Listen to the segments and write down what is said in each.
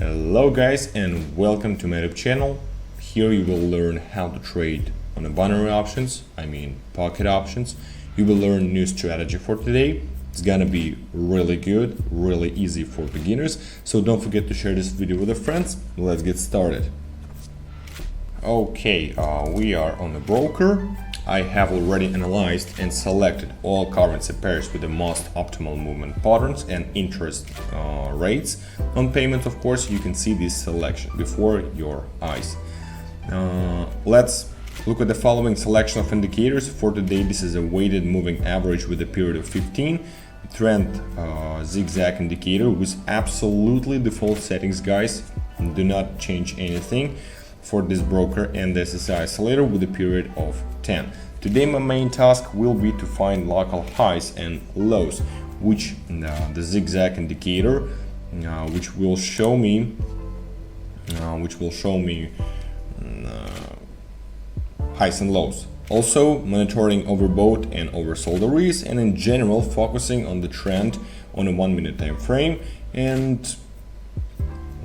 Hello guys and welcome to my YouTube channel. Here you will learn how to trade on the binary options, pocket options. You will learn a new strategy for today. It's gonna be really good, really easy for beginners. So don't forget to share this video with your friends. Let's get started. Okay, we are on the broker. I have already analyzed and selected all currency pairs with the most optimal movement patterns and interest rates. On payment, of course, you can see this selection before your eyes. Let's look at the following selection of indicators. For today, this is a weighted moving average with a period of 15. Trend zigzag indicator with absolutely default settings, guys. Do not change anything for this broker, and the SSI oscillator with a period of 10. Today my main task will be to find local highs and lows, which the zigzag indicator which will show me highs and lows. Also monitoring overbought and oversold areas, and in general focusing on the trend on a 1 minute time frame. And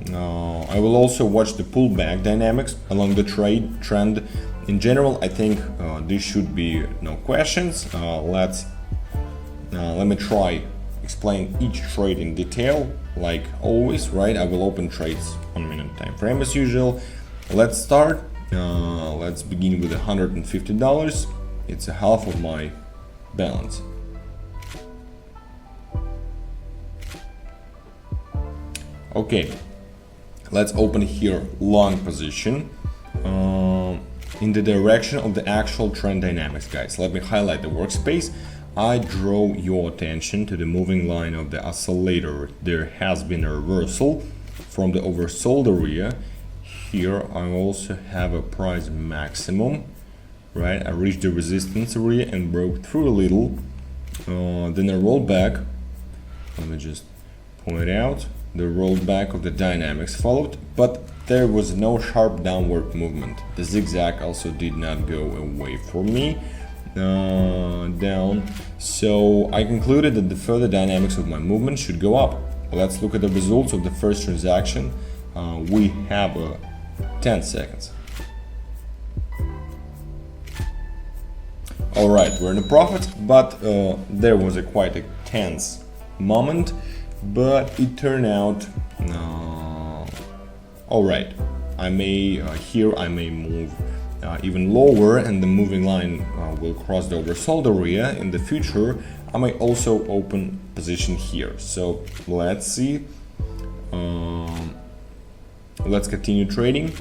I will also watch the pullback dynamics along the trend. In general, I think this should be no questions. Let me try explain each trade in detail, like always, right? I will open trades 1 minute time frame as usual. Let's start. Let's begin with $150. It's a half of my balance. Okay. Let's open here long position in the direction of the actual trend dynamics, guys. Let me highlight the workspace. I draw your attention to the moving line of the oscillator. There has been a reversal from the oversold area. Here I also have a price maximum, right? I reached the resistance area and broke through a little. Then I rolled back. Let me just point out. The rollback of the dynamics followed, but there was no sharp downward movement. The zigzag also did not go away for me down, so I concluded that the further dynamics of my movement should go up. Let's look at the results of the first transaction. We have 10 seconds. All right, we're in a profit, but there was quite a tense moment. But it turned out all right. I may move even lower, and the moving line will cross the oversold area. In the future, I may also open position here. So let's see. Let's continue trading.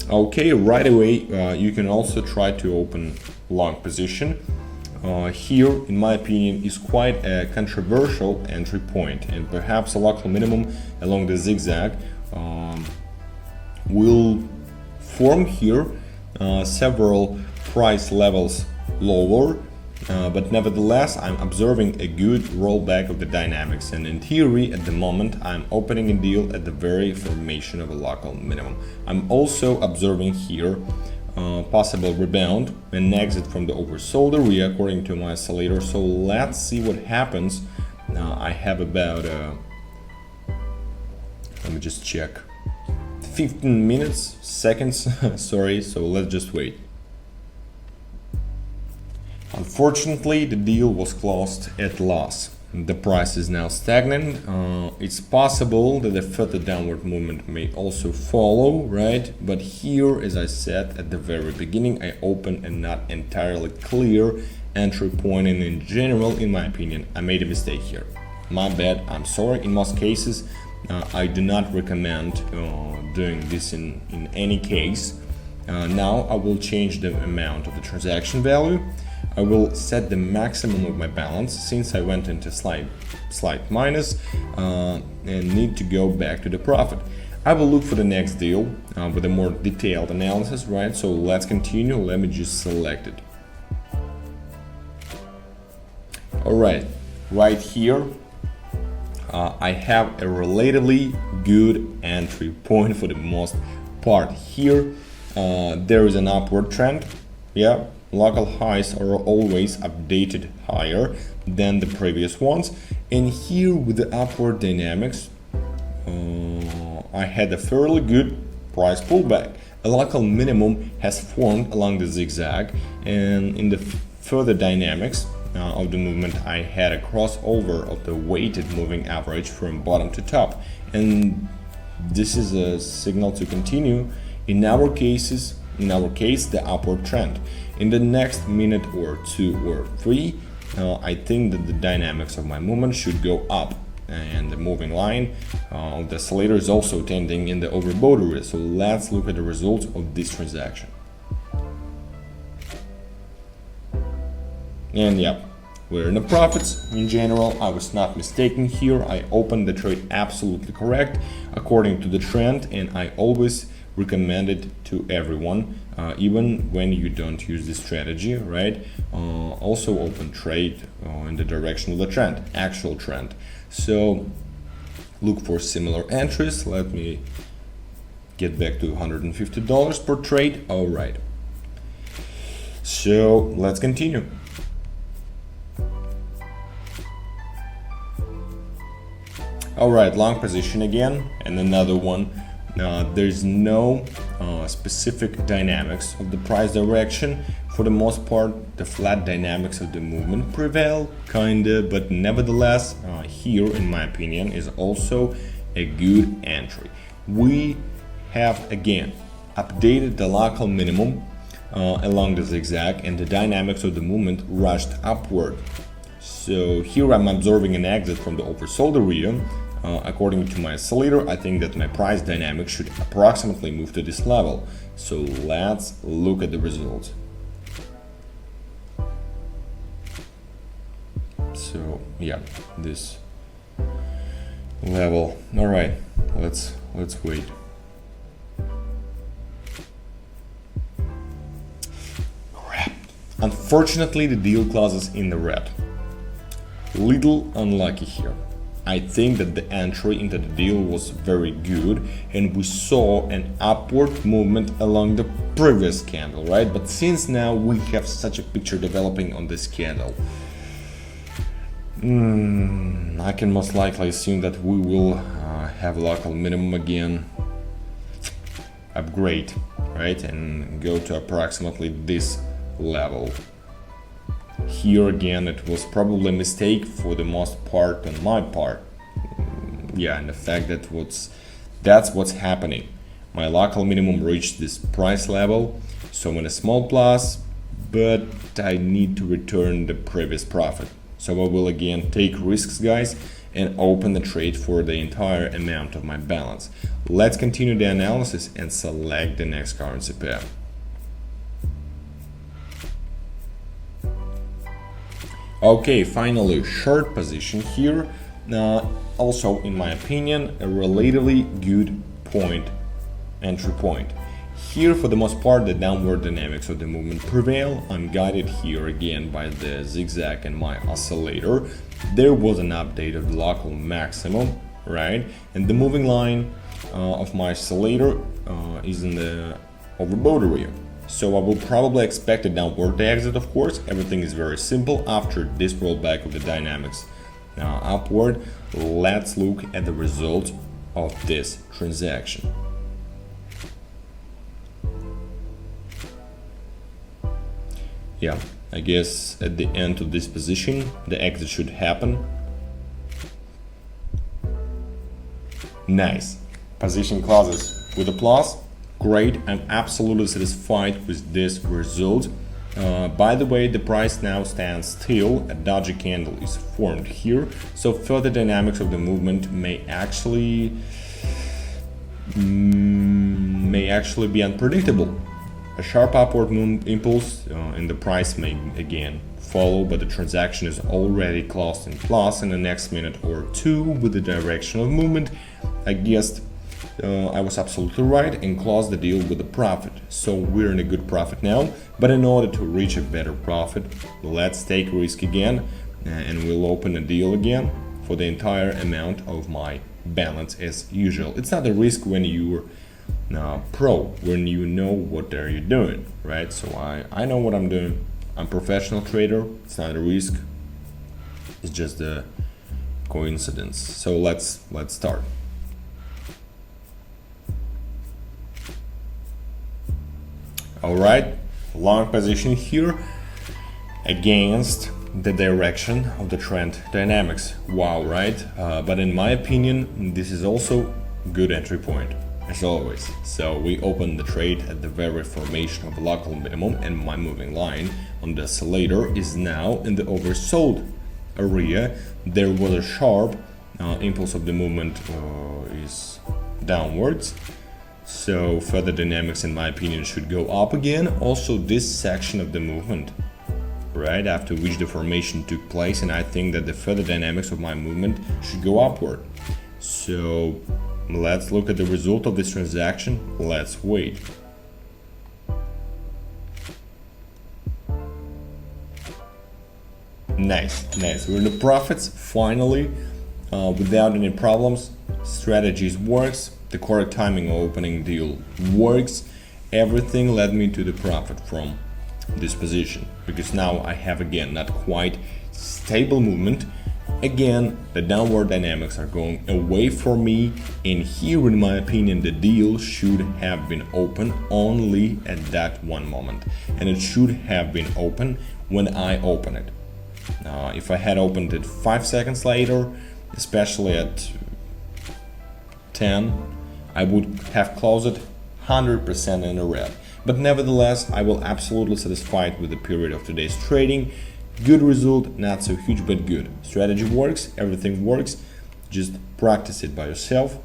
Okay, right away you can also try to open long position. Here, in my opinion, is quite a controversial entry point, and perhaps a local minimum along the zigzag will form here. Several price levels lower, but nevertheless I'm observing a good rollback of the dynamics, and in theory at the moment I'm opening a deal at the very formation of a local minimum. I'm also observing here possible rebound and exit from the oversold area according to my oscillator. So let's see what happens. I have about let me just check, 15 seconds sorry, so let's just wait. Unfortunately, the deal was closed at loss. The price is now stagnant. It's possible that a further downward movement may also follow, right? But here, as I said at the very beginning, I opened a not entirely clear entry point, and in general, in my opinion, I made a mistake here. My bad, I'm sorry. In most cases, I do not recommend doing this in any case. Now I will change the amount of the transaction value. I will set the maximum of my balance since I went into slight minus and need to go back to the profit. I will look for the next deal with a more detailed analysis, right? So let's continue. Let me just select it. All right here I have a relatively good entry point for the most part. Here there is an upward trend, yeah, local highs are always updated higher than the previous ones, and here with the upward dynamics I had a fairly good price pullback. A local minimum has formed along the zigzag, and in the further dynamics of the movement I had a crossover of the weighted moving average from bottom to top, and this is a signal to continue in our case the upward trend. In the next minute or two or three I think that the dynamics of my movement should go up, and the moving line of the oscillator is also tending in the overbought area. So let's look at the results of this transaction. And yeah, we're in the profits in general. I was not mistaken here. I opened the trade absolutely correct according to the trend, and I always recommend it to everyone, even when you don't use this strategy, right? Also open trade in the direction of the trend, actual trend. So look for similar entries. Let me get back to $150 per trade. All right, so let's continue. All right, long position again, and another one. There's no specific dynamics of the price direction. For the most part, the flat dynamics of the movement prevail, kinda, but nevertheless, here, in my opinion, is also a good entry. We have again updated the local minimum along the zigzag, and the dynamics of the movement rushed upward. So here I'm observing an exit from the oversold area. According to my oscillator, I think that my price dynamics should approximately move to this level. So let's look at the results. So yeah, this level. All right, let's wait. Crap. Unfortunately, the deal closes in the red. Little unlucky here. I think that the entry into the deal was very good, and we saw an upward movement along the previous candle, right? But since now we have such a picture developing on this candle, I can most likely assume that we will have local minimum again, upgrade, right, and go to approximately this level. Here again, it was probably a mistake for the most part on my part. Yeah, and the fact that that's what's happening. My local minimum reached this price level, so I'm in a small plus, but I need to return the previous profit. So I will again take risks, guys, and open the trade for the entire amount of my balance. Let's continue the analysis and select the next currency pair. Okay, finally, short position here. Also, in my opinion, a relatively good entry point. Here, for the most part, the downward dynamics of the movement prevail. I'm guided here again by the zigzag and my oscillator. There was an update of the local maximum, right? And the moving line of my oscillator is in the overbought area. So I will probably expect a downward exit, of course. Everything is very simple after this rollback of the dynamics. Now upward, let's look at the result of this transaction. Yeah, I guess at the end of this position, the exit should happen. Nice. Position closes with a plus. Great, I'm absolutely satisfied with this result. By the way, the price now stands still. A dodgy candle is formed here, so further dynamics of the movement may actually be unpredictable. A sharp upward impulse in the price may again follow, but the transaction is already closed in plus in the next minute or two with the direction of movement. I guessed I was absolutely right and closed the deal with a profit. So we're in a good profit now, but in order to reach a better profit, let's take risk again, and we'll open a deal again for the entire amount of my balance as usual. It's not a risk when you're pro, when you know what are you doing, right? So I know what I'm doing. I'm a professional trader. It's not a risk. It's just a coincidence. So let's start. All right, long position here against the direction of the trend dynamics. Wow, right? But in my opinion, this is also good entry point, as always. So we open the trade at the very formation of a local minimum, and my moving line on the oscillator is now in the oversold area. There was a sharp impulse of the movement is downwards. So further dynamics, in my opinion, should go up again. Also this section of the movement, right after which the formation took place, and I think that the further dynamics of my movement should go upward. So let's look at the result of this transaction. Let's wait. Nice. We're in the profits finally, without any problems. Strategies works. The correct timing of opening deal works. Everything led me to the profit from this position, because now I have again not quite stable movement. Again, the downward dynamics are going away from me, and here in my opinion the deal should have been open only at that one moment, and it should have been open when I open it. If I had opened it 5 seconds later, especially at 10, I would have closed it 100% in the red. But nevertheless, I will absolutely satisfied with the period of today's trading. Good result, not so huge, but good. Strategy works, everything works. Just practice it by yourself.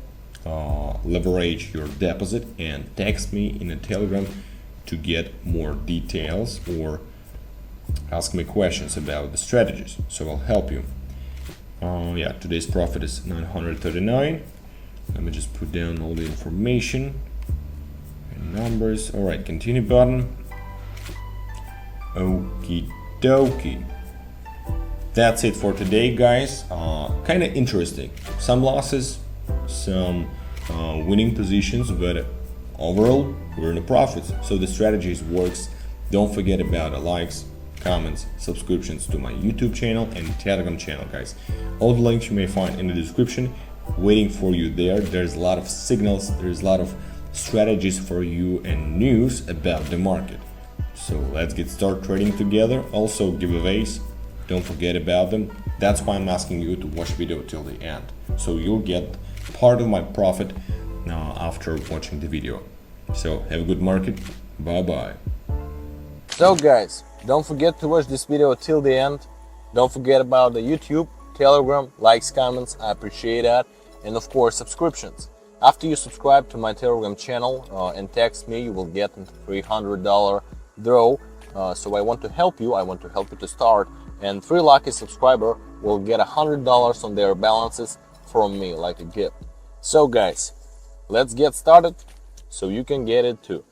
Leverage your deposit and text me in a Telegram to get more details, or ask me questions about the strategies, so I'll help you. Yeah, today's profit is 939. Let me just put down all the information and numbers. All right, continue button. Okie dokie. That's it for today, guys. Kind of interesting. Some losses, some winning positions, but overall we're in the profits. So the strategies works. Don't forget about the likes, comments, subscriptions to my YouTube channel and Telegram channel, guys. All the links you may find in the description, waiting for you there. There's a lot of signals, there's a lot of strategies for you and news about the market. So let's get started trading together. Also giveaways, don't forget about them. That's why I'm asking you to watch the video till the end, so you'll get part of my profit after watching the video. So have a good market. Bye bye. So guys, don't forget to watch this video till the end. Don't forget about the YouTube, Telegram, likes, comments, I appreciate that, and of course subscriptions. After you subscribe to my Telegram channel and text me, you will get a $300 draw. So I want to help you. To start, and 3 lucky subscriber will get $100 on their balances from me, like a gift. So guys, let's get started so you can get it too.